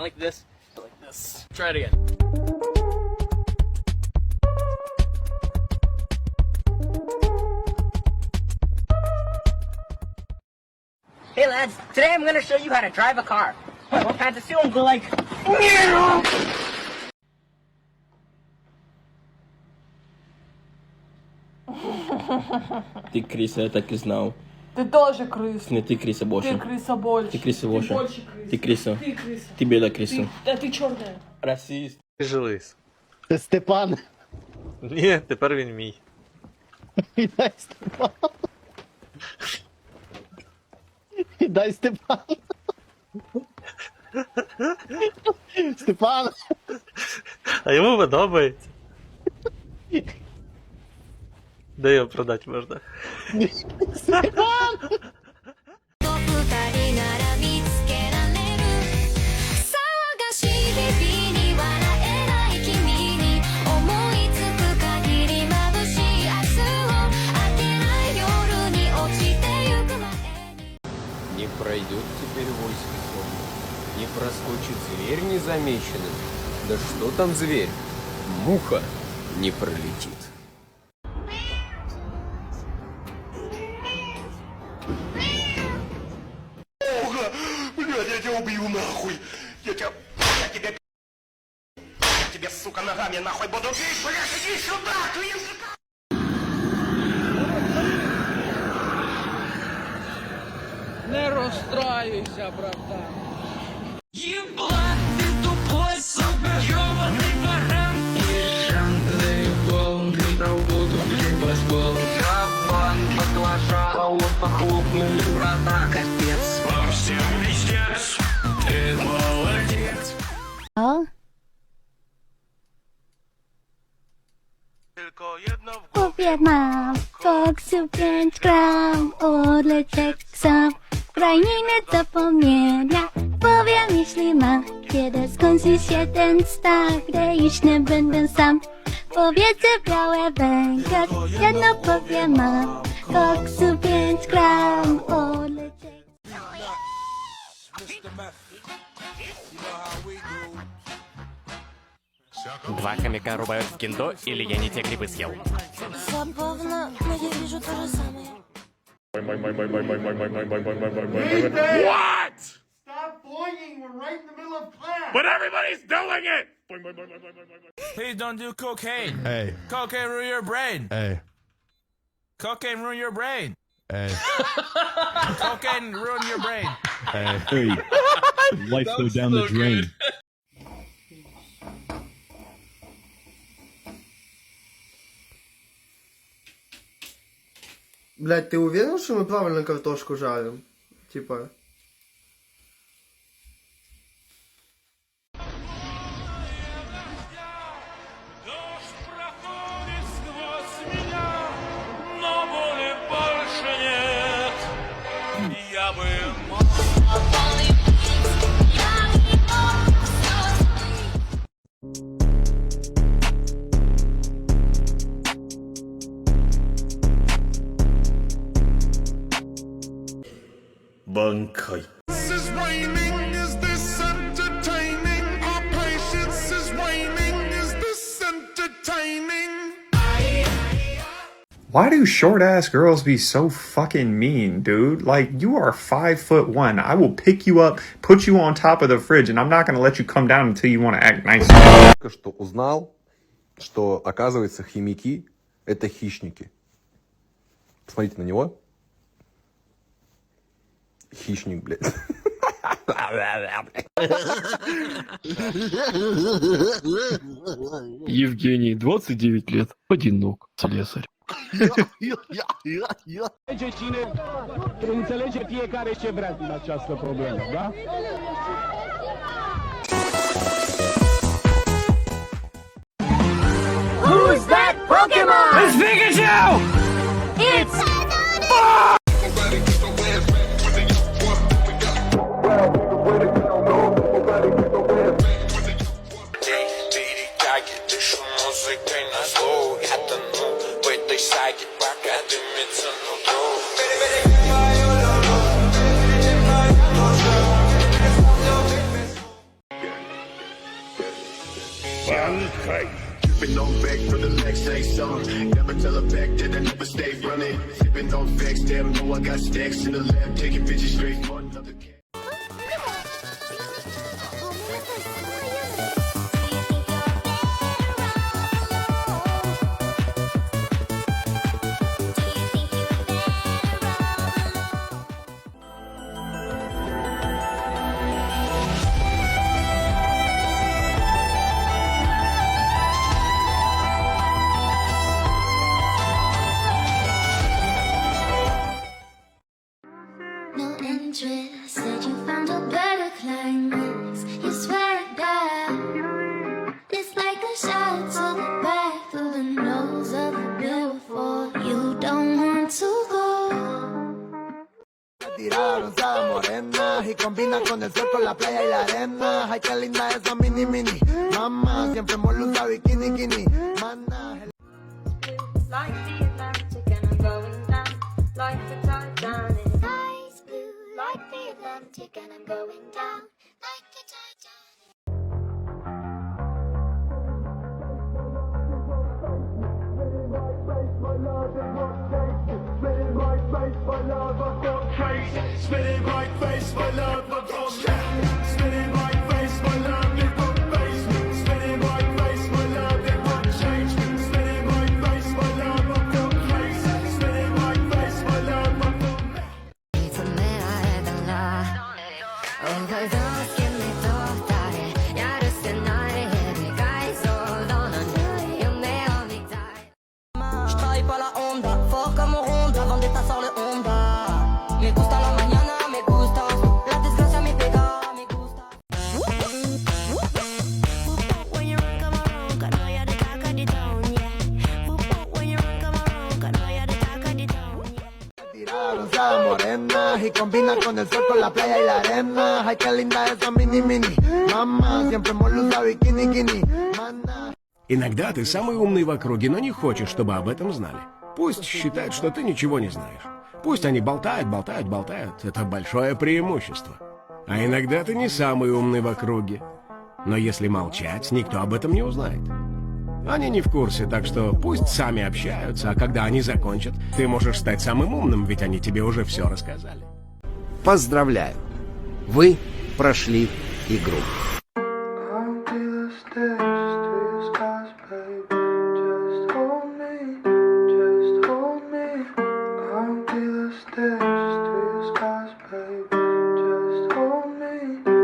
like this. Like this. Try it again. Hey lads, today I'm gonna show you how to drive a car. All kinds of films go like... Ты крыса, я так и знал. Ты тоже крыса. Нет, ты крыса больше. Ты крыса больше. Ты крыса больше. Ты больше крыса. Ты крыса. Ты крыса. Ты белая крыса. Да ты чорная. Расист. Ти ж лис. Це Степан. Ні, тепер він мій. Віддай Степан. Віддай Степан. Степан. А йому подобається. Де його продати можна? Степан. Не пройдет теперь войско темное, не проскочит зверь незамеченным. Да что там зверь? Муха не пролетит. Блядь, я тебя убью нахуй! Я тебе, сука, ногами нахуй буду бить, блядь, иди сюда, ты языка! Не розстраюйся, братан. Еблан, ты тупой, сука, ёбаный баран. Ишанты, полный работу, хлебосбол. Кабан, баклажан, холодно хлопнули, врата, капец. По всем пиздец, ты молодец. Tylko jedno w Powiedz mam, koksu 5 gram, odlecieć sam. Krainy zapomnienia, powiem jeśli mam. Kiedy skończy się ten stan, gdy już nie będę sam. Powiedzę białe węgiel, jedno powiem mam. Koksu 5 gram, odlecieć. Два хомяка рубают в киндо, или я не те грибы съел? Забавно, но я вижу то же самое. What? Stop pointing, we're right in the middle of class! But everybody's doing it! Please don't do cocaine. Hey. Cocaine ruin your brain. Hey. Cocaine ruin your brain. Hey. Cocaine ruin your brain. Hey. Life go down the drain. Блядь, ты уверен, что мы правильно картошку жарим? Типа... Дождь проходит сквозь меня, но боли больше нет. Я бы мог... Банкай. This is waning, is this entertaining? Our patience is waning, is this entertaining? Why do short-ass girls be so fucking mean, dude? Like, you are 5'1". I will pick you up, put you on top of the fridge, and I'm not gonna let you come down until you want to act nice. Только что узнал, что, оказывается, хомяки — это хищники. Посмотрите на него. Хищник, блядь. Евгений, 29 лет, одинок, слесарь. Cine înțelege fiecare ce vrea din această problemă, da? Who's that Pokemon? It's Pikachu! It's... Shanghai. Sipping on back for the next say something. Never tell her back that I never stay running. Sipping on facts, damn, know I got stacks in the lab, taking bitches straight for another cat. No interest, said you found a better climax. You swear it back. It's like a shot to the back through the nose of the beautiful. You don't want to go. Tirada bronceada morena y combina con el sol, con la playa y la arena. Ay, qué linda esa mini mini. Mamá siempre molo usa bikini kini. Mana. Like the Atlantic and I'm going down like the Titanic. Eyes blue like the Atlantic and I'm going down like the Titanic. Spinning my face for love, I've got chase. Spinning my face for love, they've got face. Spinning my face for love, they've got change. Spinning my face for love, I've got face. Spinning my face for love, I've got Je travaille pas la Honda, fort comme Honda, vendetta sur le Honda. Me gusta la mañana, me gusta la desgracia, me pega, me gusta. When you run, come around, I know you're the talk of the town, yeah. When you run, come around, I know you're the talk of the town, yeah. Tirada bronceada morena y combina con el sol, con la playa y la arena. Ay, qué linda esa mini mini. Mamá siempre molo usa bikini kini. Mana. Иногда ты самый умный в округе, но не хочешь, чтобы об этом знали. Пусть считают, что ты ничего не знаешь. Пусть они болтают, болтают, болтают. Это большое преимущество. А иногда ты не самый умный в округе. Но если молчать, никто об этом не узнает. Они не в курсе, так что пусть сами общаются, а когда они закончат, ты можешь стать самым умным, ведь они тебе уже все рассказали. Поздравляю! Вы прошли игру. Just hold me.